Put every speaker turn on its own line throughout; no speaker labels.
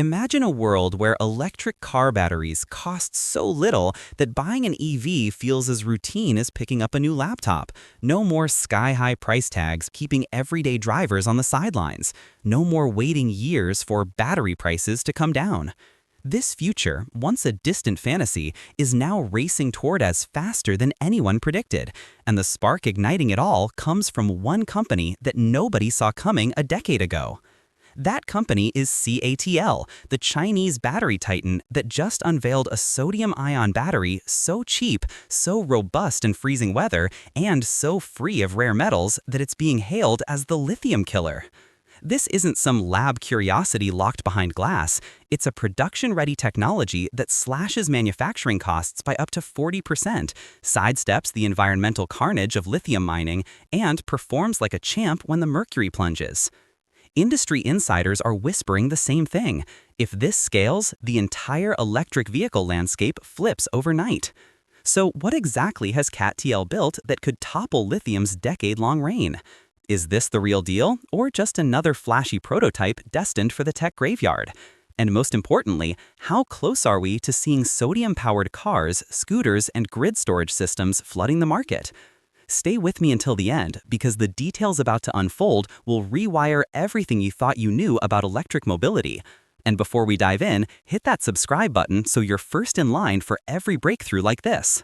Imagine a world where electric car batteries cost so little that buying an EV feels as routine as picking up a new laptop. No more sky-high price tags keeping everyday drivers on the sidelines. No more waiting years for battery prices to come down. This future, once a distant fantasy, is now racing toward us faster than anyone predicted. And the spark igniting it all comes from one company that nobody saw coming a decade ago. That company is CATL, the Chinese battery titan that just unveiled a sodium-ion battery so cheap, so robust in freezing weather, and so free of rare metals that it's being hailed as the lithium killer. This isn't some lab curiosity locked behind glass. It's a production-ready technology that slashes manufacturing costs by up to 40%, sidesteps the environmental carnage of lithium mining, and performs like a champ when the mercury plunges. Industry insiders are whispering the same thing. If this scales, the entire electric vehicle landscape flips overnight. So what exactly has CATL built that could topple lithium's decade-long reign? Is this the real deal, or just another flashy prototype destined for the tech graveyard? And most importantly, how close are we to seeing sodium-powered cars, scooters, and grid storage systems flooding the market? Stay with me until the end, because the details about to unfold will rewire everything you thought you knew about electric mobility. And before we dive in, hit that subscribe button so you're first in line for every breakthrough like this.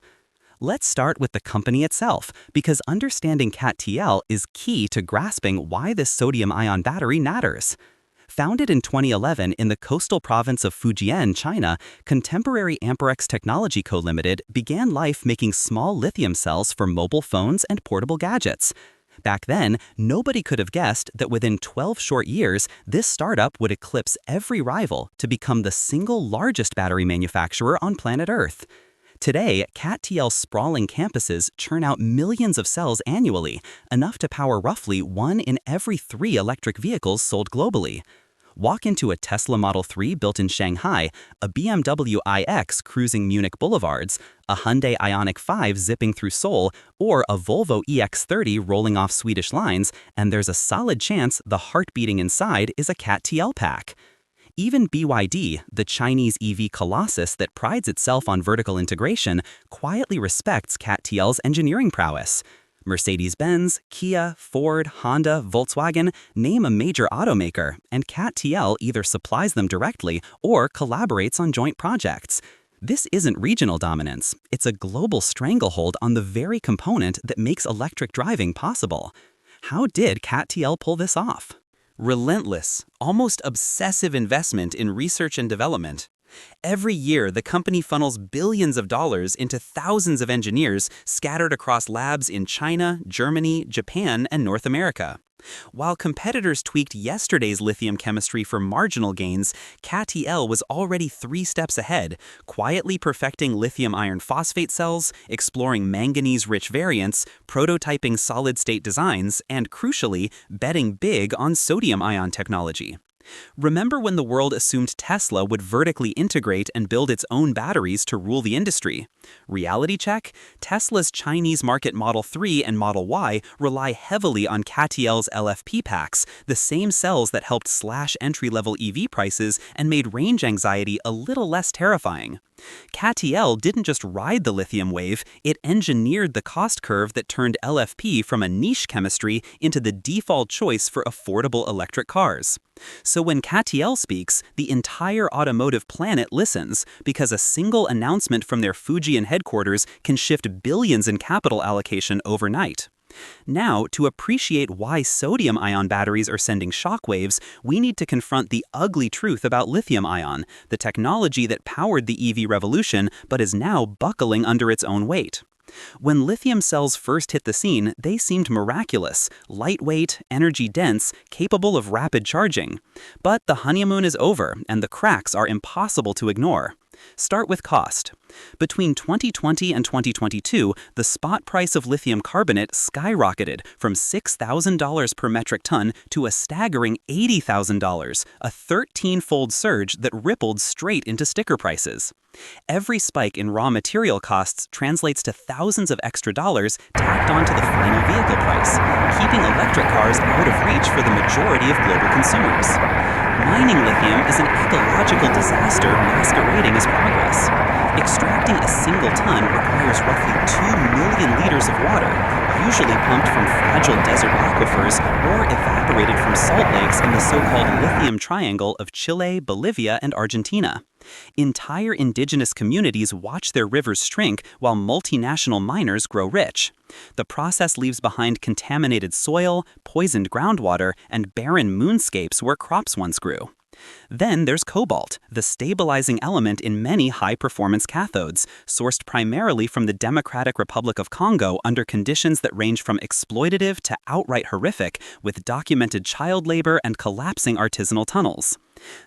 Let's start with the company itself, because understanding CATL is key to grasping why this sodium-ion battery matters. Founded in 2011 in the coastal province of Fujian, China, contemporary Amperex Technology Co. Limited began life making small lithium cells for mobile phones and portable gadgets. Back then, nobody could have guessed that within 12 short years, this startup would eclipse every rival to become the single largest battery manufacturer on planet Earth. Today, CATL's sprawling campuses churn out millions of cells annually, enough to power roughly 1 in every 3 electric vehicles sold globally. Walk into a Tesla Model 3 built in Shanghai, a BMW iX cruising Munich boulevards, a Hyundai Ioniq 5 zipping through Seoul, or a Volvo EX30 rolling off Swedish lines, and there's a solid chance the heart beating inside is a CATL pack. Even BYD, the Chinese EV colossus that prides itself on vertical integration, quietly respects CATL's engineering prowess. Mercedes-Benz, Kia, Ford, Honda, Volkswagen, name a major automaker, and CATL either supplies them directly or collaborates on joint projects. This isn't regional dominance, it's a global stranglehold on the very component that makes electric driving possible. How did CATL pull this off? Relentless, almost obsessive investment in research and development. Every year, the company funnels billions of dollars into thousands of engineers scattered across labs in China, Germany, Japan, and North America. While competitors tweaked yesterday's lithium chemistry for marginal gains, CATL was already 3 steps ahead, quietly perfecting lithium iron phosphate cells, exploring manganese-rich variants, prototyping solid-state designs, and crucially, betting big on sodium-ion technology. Remember when the world assumed Tesla would vertically integrate and build its own batteries to rule the industry? Reality check? Tesla's Chinese market Model 3 and Model Y rely heavily on CATL's LFP packs, the same cells that helped slash entry-level EV prices and made range anxiety a little less terrifying. CATL didn't just ride the lithium wave, it engineered the cost curve that turned LFP from a niche chemistry into the default choice for affordable electric cars. So when CATL speaks, the entire automotive planet listens, because a single announcement from their Fujian headquarters can shift billions in capital allocation overnight. Now, to appreciate why sodium-ion batteries are sending shockwaves, we need to confront the ugly truth about lithium-ion, the technology that powered the EV revolution but is now buckling under its own weight. When lithium cells first hit the scene, they seemed miraculous, lightweight, energy-dense, capable of rapid charging. But the honeymoon is over, and the cracks are impossible to ignore. Start with cost. Between 2020 and 2022, the spot price of lithium carbonate skyrocketed from $6,000 per metric ton to a staggering $80,000, a 13-fold surge that rippled straight into sticker prices. Every spike in raw material costs translates to thousands of extra dollars tacked onto the final vehicle price, keeping electric cars out of reach for the majority of global consumers. Mining lithium is an ecological disaster masquerading as progress. Extracting a single ton requires roughly 2 million liters of water, usually pumped from fragile desert aquifers or evaporated from salt lakes in the so-called lithium triangle of Chile, Bolivia, and Argentina. Entire indigenous communities watch their rivers shrink while multinational miners grow rich. The process leaves behind contaminated soil, poisoned groundwater, and barren moonscapes where crops once grew. Then there's cobalt, the stabilizing element in many high-performance cathodes, sourced primarily from the Democratic Republic of Congo under conditions that range from exploitative to outright horrific, with documented child labor and collapsing artisanal tunnels.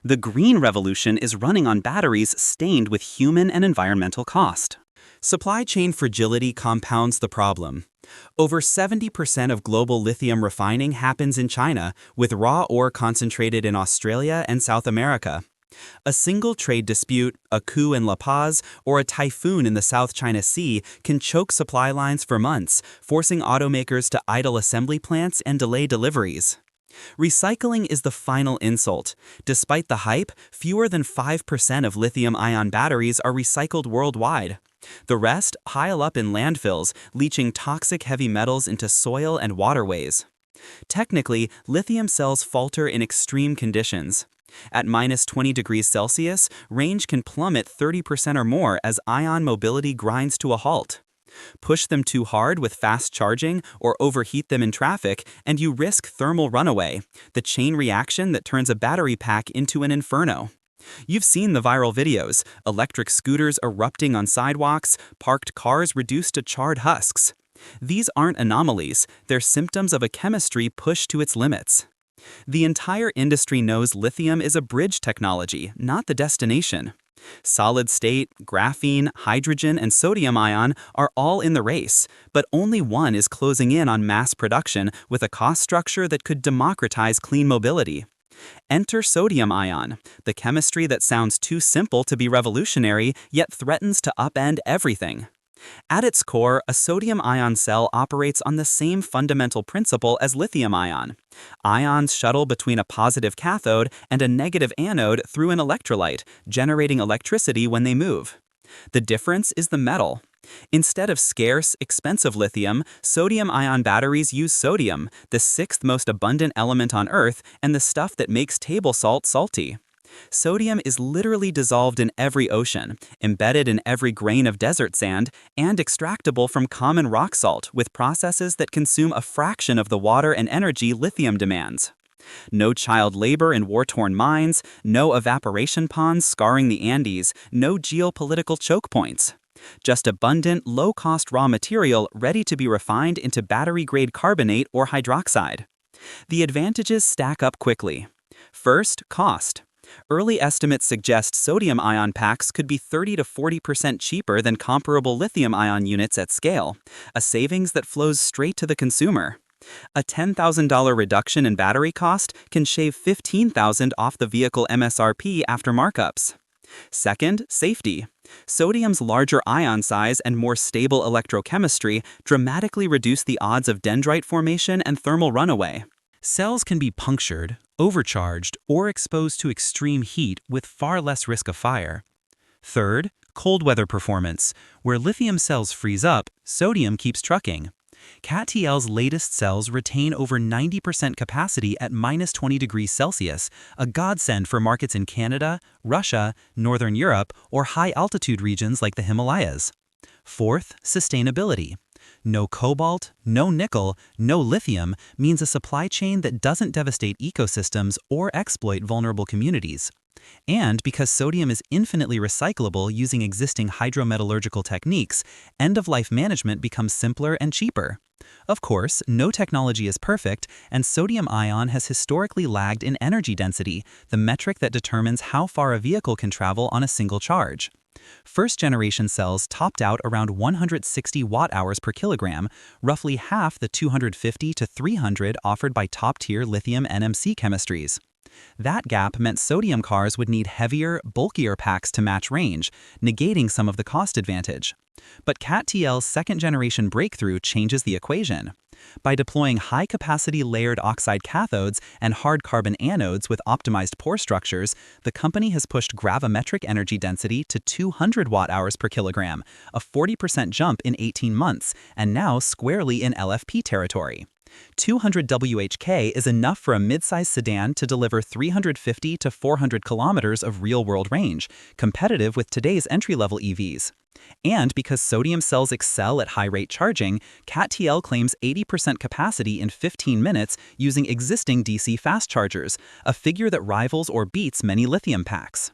The green revolution is running on batteries stained with human and environmental cost. Supply chain fragility compounds the problem. Over 70% of global lithium refining happens in China, with raw ore concentrated in Australia and South America. A single trade dispute, a coup in La Paz, or a typhoon in the South China Sea can choke supply lines for months, forcing automakers to idle assembly plants and delay deliveries. Recycling is the final insult. Despite the hype, fewer than 5% of lithium-ion batteries are recycled worldwide. The rest pile up in landfills, leaching toxic heavy metals into soil and waterways. Technically, lithium cells falter in extreme conditions. At -20 degrees Celsius, range can plummet 30% or more as ion mobility grinds to a halt. Push them too hard with fast charging or overheat them in traffic, and you risk thermal runaway, the chain reaction that turns a battery pack into an inferno. You've seen the viral videos, electric scooters erupting on sidewalks, parked cars reduced to charred husks. These aren't anomalies, they're symptoms of a chemistry pushed to its limits. The entire industry knows lithium is a bridge technology, not the destination. Solid state, graphene, hydrogen, and sodium ion are all in the race, but only one is closing in on mass production with a cost structure that could democratize clean mobility. Enter sodium ion, the chemistry that sounds too simple to be revolutionary, yet threatens to upend everything. At its core, a sodium-ion cell operates on the same fundamental principle as lithium-ion. Ions shuttle between a positive cathode and a negative anode through an electrolyte, generating electricity when they move. The difference is the metal. Instead of scarce, expensive lithium, sodium-ion batteries use sodium, the sixth most abundant element on Earth and the stuff that makes table salt salty. Sodium is literally dissolved in every ocean, embedded in every grain of desert sand, and extractable from common rock salt with processes that consume a fraction of the water and energy lithium demands. No child labor in war-torn mines, no evaporation ponds scarring the Andes, no geopolitical choke points. Just abundant, low-cost raw material ready to be refined into battery-grade carbonate or hydroxide. The advantages stack up quickly. First, cost. Early estimates suggest sodium-ion packs could be 30 to 40% cheaper than comparable lithium-ion units at scale, a savings that flows straight to the consumer. A $10,000 reduction in battery cost can shave $15,000 off the vehicle MSRP after markups. Second, safety. Sodium's larger ion size and more stable electrochemistry dramatically reduce the odds of dendrite formation and thermal runaway. Cells can be punctured, overcharged, or exposed to extreme heat with far less risk of fire. Third, cold weather performance. Where lithium cells freeze up, sodium keeps trucking. CATL's latest cells retain over 90% capacity at -20 degrees Celsius, a godsend for markets in Canada, Russia, Northern Europe, or high-altitude regions like the Himalayas. Fourth, sustainability. No cobalt, no nickel, no lithium means a supply chain that doesn't devastate ecosystems or exploit vulnerable communities. And because sodium is infinitely recyclable using existing hydrometallurgical techniques, end-of-life management becomes simpler and cheaper. Of course, no technology is perfect, and sodium ion has historically lagged in energy density, the metric that determines how far a vehicle can travel on a single charge. First-generation cells topped out around 160 watt-hours per kilogram, roughly half the 250 to 300 offered by top-tier lithium NMC chemistries. That gap meant sodium cars would need heavier, bulkier packs to match range, negating some of the cost advantage. But CATL's second-generation breakthrough changes the equation. By deploying high-capacity layered oxide cathodes and hard carbon anodes with optimized pore structures, the company has pushed gravimetric energy density to 200 watt-hours per kilogram, a 40% jump in 18 months, and now squarely in LFP territory. 200 WHK is enough for a mid-size sedan to deliver 350 to 400 kilometers of real-world range, competitive with today's entry-level EVs. And because sodium cells excel at high-rate charging, CATL claims 80% capacity in 15 minutes using existing DC fast chargers, a figure that rivals or beats many lithium packs.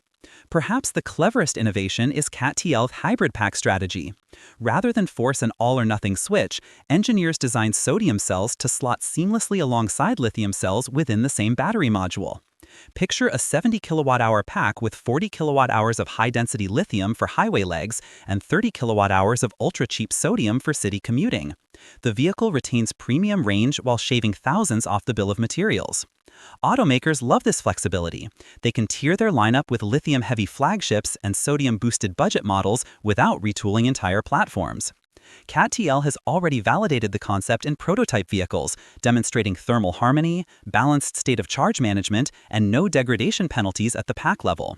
Perhaps the cleverest innovation is CATL's hybrid pack strategy. Rather than force an all-or-nothing switch, engineers designed sodium cells to slot seamlessly alongside lithium cells within the same battery module. Picture a 70 kilowatt-hour pack with 40 kilowatt-hours of high-density lithium for highway legs and 30 kilowatt-hours of ultra-cheap sodium for city commuting. The vehicle retains premium range while shaving thousands off the bill of materials. Automakers love this flexibility. They can tier their lineup with lithium-heavy flagships and sodium-boosted budget models without retooling entire platforms. CATL has already validated the concept in prototype vehicles, demonstrating thermal harmony, balanced state of charge management, and no degradation penalties at the pack level.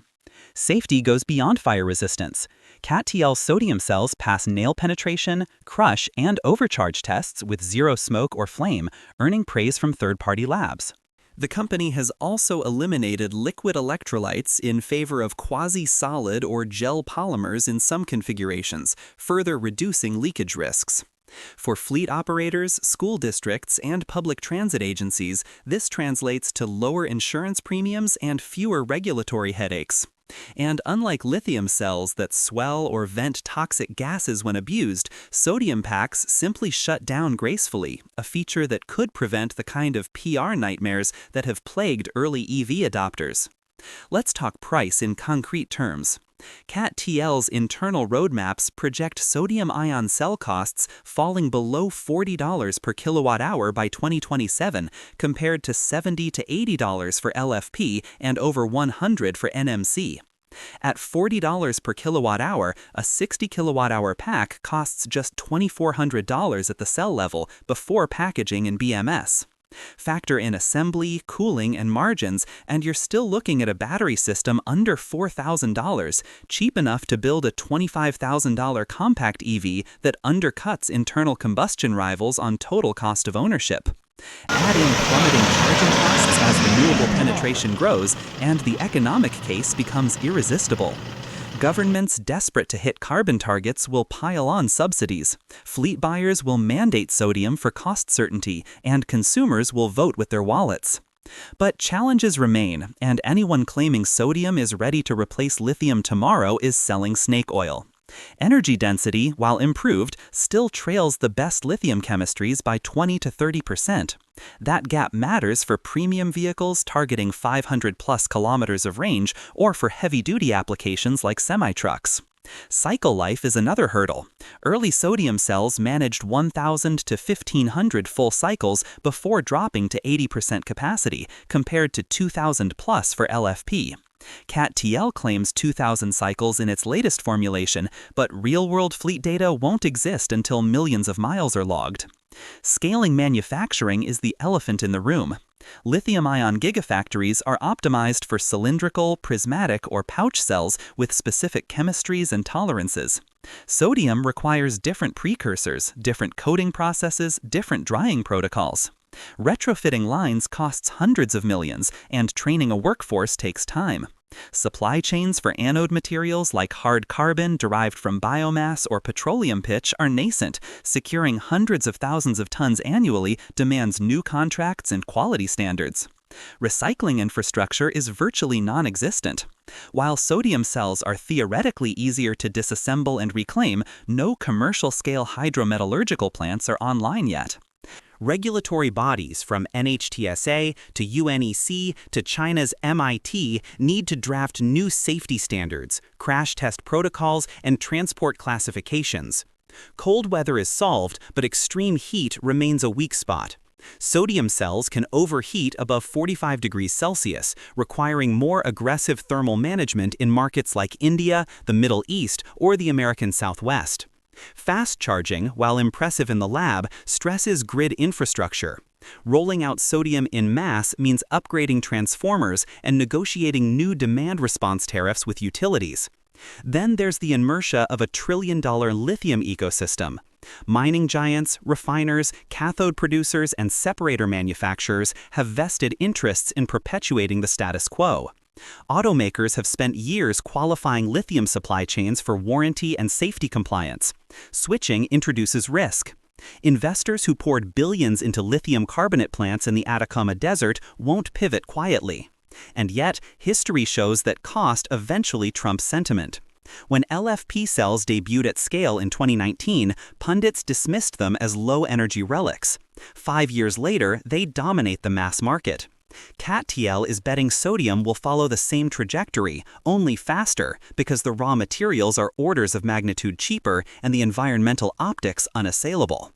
Safety goes beyond fire resistance. CATL sodium cells pass nail penetration, crush, and overcharge tests with zero smoke or flame, earning praise from third-party labs. The company has also eliminated liquid electrolytes in favor of quasi-solid or gel polymers in some configurations, further reducing leakage risks. For fleet operators, school districts, and public transit agencies, this translates to lower insurance premiums and fewer regulatory headaches. And unlike lithium cells that swell or vent toxic gases when abused, sodium packs simply shut down gracefully, a feature that could prevent the kind of PR nightmares that have plagued early EV adopters. Let's talk price in concrete terms. CATL's internal roadmaps project sodium-ion cell costs falling below $40 per kilowatt-hour by 2027, compared to $70 to $80 for LFP and over $100 for NMC. At $40 per kilowatt-hour, a 60 kilowatt-hour pack costs just $2,400 at the cell level before packaging and BMS. Factor in assembly, cooling, and margins, and you're still looking at a battery system under $4,000, cheap enough to build a $25,000 compact EV that undercuts internal combustion rivals on total cost of ownership. Add in plummeting charging costs as renewable penetration grows, and the economic case becomes irresistible. Governments desperate to hit carbon targets will pile on subsidies. Fleet buyers will mandate sodium for cost certainty, and consumers will vote with their wallets. But challenges remain, and anyone claiming sodium is ready to replace lithium tomorrow is selling snake oil. Energy density, while improved, still trails the best lithium chemistries by 20 to 30%. That gap matters for premium vehicles targeting 500-plus kilometers of range or for heavy-duty applications like semi-trucks. Cycle life is another hurdle. Early sodium cells managed 1,000 to 1,500 full cycles before dropping to 80% capacity, compared to 2,000 plus for LFP. CATL claims 2,000 cycles in its latest formulation, but real-world fleet data won't exist until millions of miles are logged. Scaling manufacturing is the elephant in the room. Lithium-ion gigafactories are optimized for cylindrical, prismatic, or pouch cells with specific chemistries and tolerances. Sodium requires different precursors, different coating processes, different drying protocols. Retrofitting lines costs hundreds of millions, and training a workforce takes time. Supply chains for anode materials like hard carbon derived from biomass or petroleum pitch are nascent. Securing hundreds of thousands of tons annually demands new contracts and quality standards. Recycling infrastructure is virtually non-existent. While sodium cells are theoretically easier to disassemble and reclaim, no commercial-scale hydrometallurgical plants are online yet. Regulatory bodies from NHTSA to UNEC to China's MIT need to draft new safety standards, crash test protocols, and transport classifications. Cold weather is solved, but extreme heat remains a weak spot. Sodium cells can overheat above 45 degrees Celsius, requiring more aggressive thermal management in markets like India, the Middle East, or the American Southwest. Fast charging, while impressive in the lab, stresses grid infrastructure. Rolling out sodium in mass means upgrading transformers and negotiating new demand response tariffs with utilities. Then there's the inertia of a trillion-dollar lithium ecosystem. Mining giants, refiners, cathode producers, and separator manufacturers have vested interests in perpetuating the status quo. Automakers have spent years qualifying lithium supply chains for warranty and safety compliance. Switching introduces risk. Investors who poured billions into lithium carbonate plants in the Atacama Desert won't pivot quietly. And yet, history shows that cost eventually trumps sentiment. When LFP cells debuted at scale in 2019, pundits dismissed them as low-energy relics. 5 years later, they dominate the mass market. CATL is betting sodium will follow the same trajectory, only faster, because the raw materials are orders of magnitude cheaper and the environmental optics unassailable.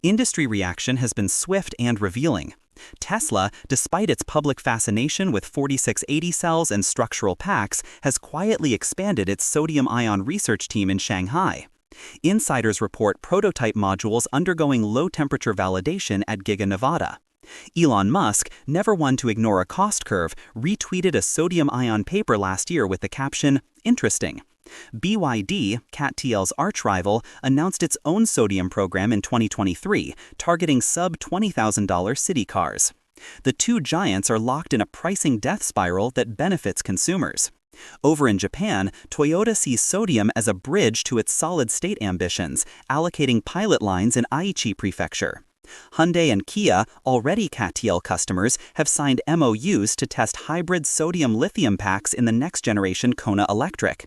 Industry reaction has been swift and revealing. Tesla, despite its public fascination with 4680 cells and structural packs, has quietly expanded its sodium-ion research team in Shanghai. Insiders report prototype modules undergoing low-temperature validation at Giga Nevada. Elon Musk, never one to ignore a cost curve, retweeted a sodium-ion paper last year with the caption, "Interesting." BYD, CATL's arch-rival, announced its own sodium program in 2023, targeting sub-$20,000 city cars. The two giants are locked in a pricing death spiral that benefits consumers. Over in Japan, Toyota sees sodium as a bridge to its solid-state ambitions, allocating pilot lines in Aichi Prefecture. Hyundai and Kia, already CATL customers, have signed MOUs to test hybrid sodium-lithium packs in the next-generation Kona Electric.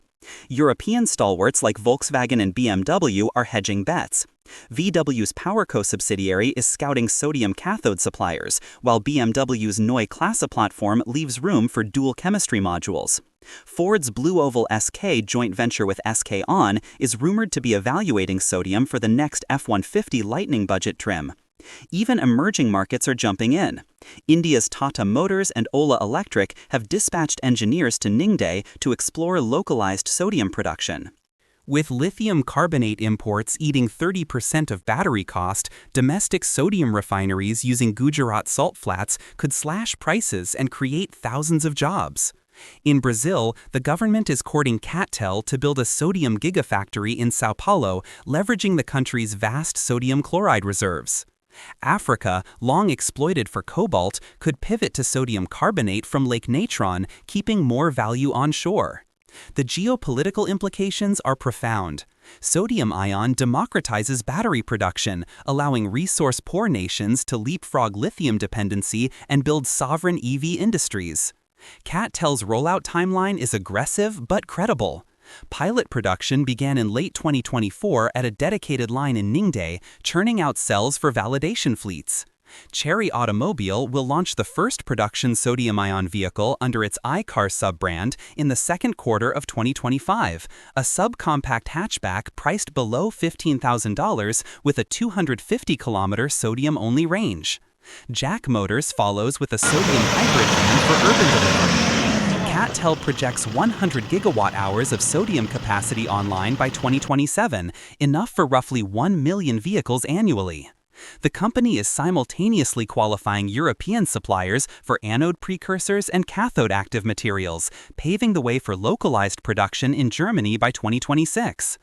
European stalwarts like Volkswagen and BMW are hedging bets. VW's PowerCo subsidiary is scouting sodium cathode suppliers, while BMW's Neue Klasse platform leaves room for dual chemistry modules. Ford's Blue Oval SK joint venture with SK On is rumored to be evaluating sodium for the next F-150 Lightning budget trim. Even emerging markets are jumping in. India's Tata Motors and Ola Electric have dispatched engineers to Ningde to explore localized sodium production. With lithium carbonate imports eating 30% of battery cost, domestic sodium refineries using Gujarat salt flats could slash prices and create thousands of jobs. In Brazil, the government is courting CATL to build a sodium gigafactory in Sao Paulo, leveraging the country's vast sodium chloride reserves. Africa, long exploited for cobalt, could pivot to sodium carbonate from Lake Natron, keeping more value onshore. The geopolitical implications are profound. Sodium-ion democratizes battery production, allowing resource-poor nations to leapfrog lithium dependency and build sovereign EV industries. CATL's rollout timeline is aggressive but credible. Pilot production began in late 2024 at a dedicated line in Ningde, churning out cells for validation fleets. Chery Automobile will launch the first production sodium-ion vehicle under its iCar sub-brand in the second quarter of 2025, a subcompact hatchback priced below $15,000 with a 250-kilometer sodium-only range. Jack Motors follows with a sodium hybrid van for urban delivery. CATL projects 100 gigawatt-hours of sodium capacity online by 2027, enough for roughly 1 million vehicles annually. The company is simultaneously qualifying European suppliers for anode precursors and cathode active materials, paving the way for localized production in Germany by 2026.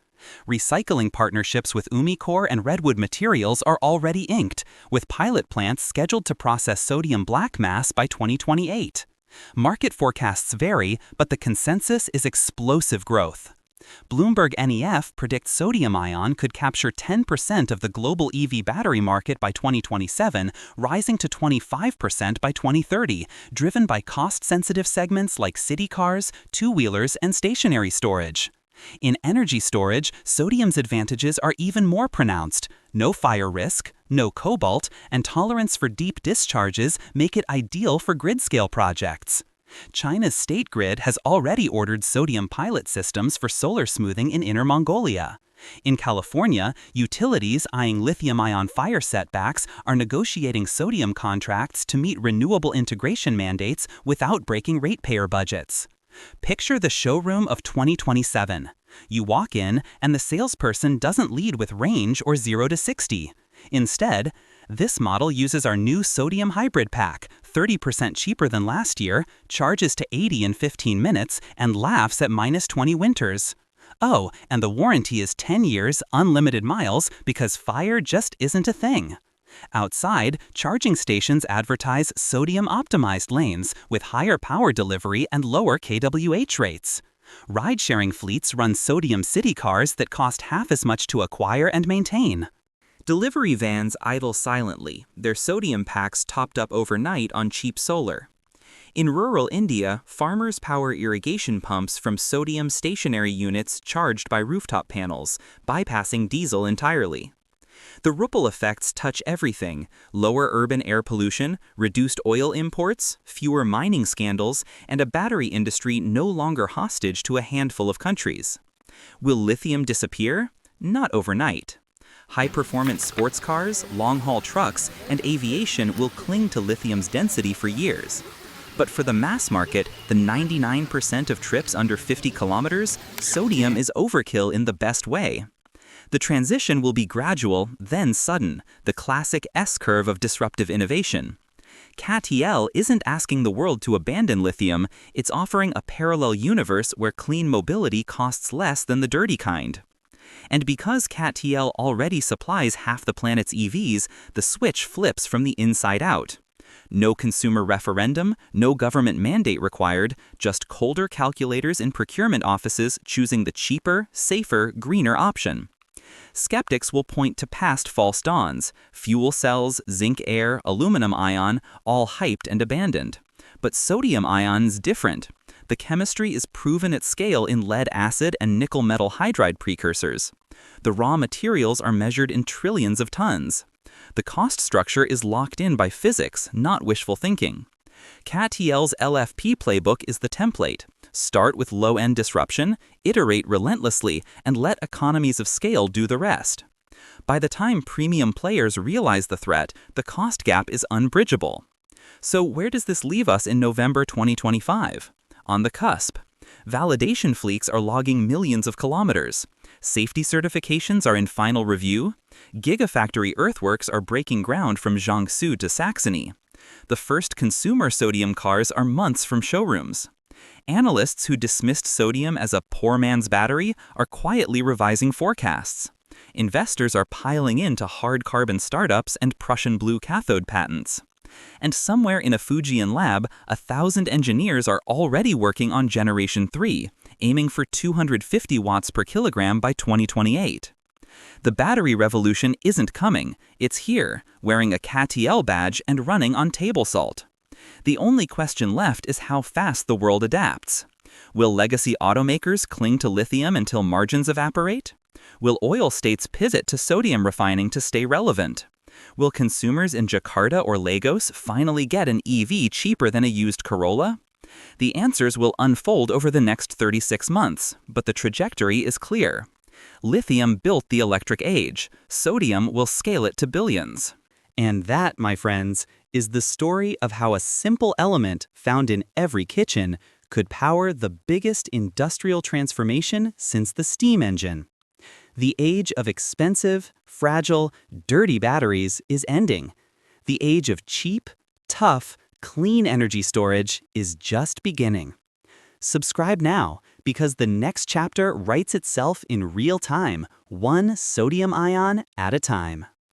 Recycling partnerships with Umicore and Redwood Materials are already inked, with pilot plants scheduled to process sodium black mass by 2028. Market forecasts vary, but the consensus is explosive growth. Bloomberg NEF predicts sodium-ion could capture 10% of the global EV battery market by 2027, rising to 25% by 2030, driven by cost-sensitive segments like city cars, two-wheelers, and stationary storage. In energy storage, sodium's advantages are even more pronounced. No fire risk, no cobalt, and tolerance for deep discharges make it ideal for grid-scale projects. China's state grid has already ordered sodium pilot systems for solar smoothing in Inner Mongolia. In California, utilities eyeing lithium-ion fire setbacks are negotiating sodium contracts to meet renewable integration mandates without breaking ratepayer budgets. Picture the showroom of 2027. You walk in, and the salesperson doesn't lead with range or 0 to 60. Instead, this model uses our new sodium hybrid pack, 30% cheaper than last year, charges to 80 in 15 minutes, and laughs at -20 winters. Oh, and the warranty is 10 years, unlimited miles, because fire just isn't a thing. Outside, charging stations advertise sodium-optimized lanes with higher power delivery and lower kWh rates. Ride-sharing fleets run sodium city cars that cost half as much to acquire and maintain. Delivery vans idle silently, their sodium packs topped up overnight on cheap solar. In rural India, farmers power irrigation pumps from sodium stationary units charged by rooftop panels, bypassing diesel entirely. The ripple effects touch everything: lower urban air pollution, reduced oil imports, fewer mining scandals, and a battery industry no longer hostage to a handful of countries. Will lithium disappear? Not overnight. High-performance sports cars, long-haul trucks, and aviation will cling to lithium's density for years. But for the mass market, the 99% of trips under 50 kilometers, sodium is overkill in the best way. The transition will be gradual, then sudden, the classic S-curve of disruptive innovation. CATL isn't asking the world to abandon lithium, it's offering a parallel universe where clean mobility costs less than the dirty kind. And because CATL already supplies half the planet's EVs, the switch flips from the inside out. No consumer referendum, no government mandate required, just colder calculators in procurement offices choosing the cheaper, safer, greener option. Skeptics will point to past false dawns: fuel cells, zinc air, aluminum ion, all hyped and abandoned. But sodium ion's different. The chemistry is proven at scale in lead acid and nickel metal hydride precursors. The raw materials are measured in trillions of tons. The cost structure is locked in by physics, not wishful thinking. CATL's LFP playbook is the template. Start with low-end disruption, iterate relentlessly, and let economies of scale do the rest. By the time premium players realize the threat, the cost gap is unbridgeable. So where does this leave us in November 2025? On the cusp. Validation fleets are logging millions of kilometers. Safety certifications are in final review. Gigafactory earthworks are breaking ground from Jiangsu to Saxony. The first consumer sodium cars are months from showrooms. Analysts who dismissed sodium as a poor man's battery are quietly revising forecasts. Investors are piling into hard carbon startups and Prussian blue cathode patents. And somewhere in a Fujian lab, 1,000 engineers are already working on Generation 3, aiming for 250 watts per kilogram by 2028. The battery revolution isn't coming, it's here, wearing a CATL badge and running on table salt. The only question left is how fast the world adapts. Will legacy automakers cling to lithium until margins evaporate? Will oil states pivot to sodium refining to stay relevant? Will consumers in Jakarta or Lagos finally get an EV cheaper than a used Corolla? The answers will unfold over the next 36 months, but the trajectory is clear. Lithium built the electric age. Sodium will scale it to billions. And that, my friends, is the story of how a simple element found in every kitchen could power the biggest industrial transformation since the steam engine. The age of expensive, fragile, dirty batteries is ending. The age of cheap, tough, clean energy storage is just beginning. Subscribe now, because the next chapter writes itself in real time, one sodium ion at a time.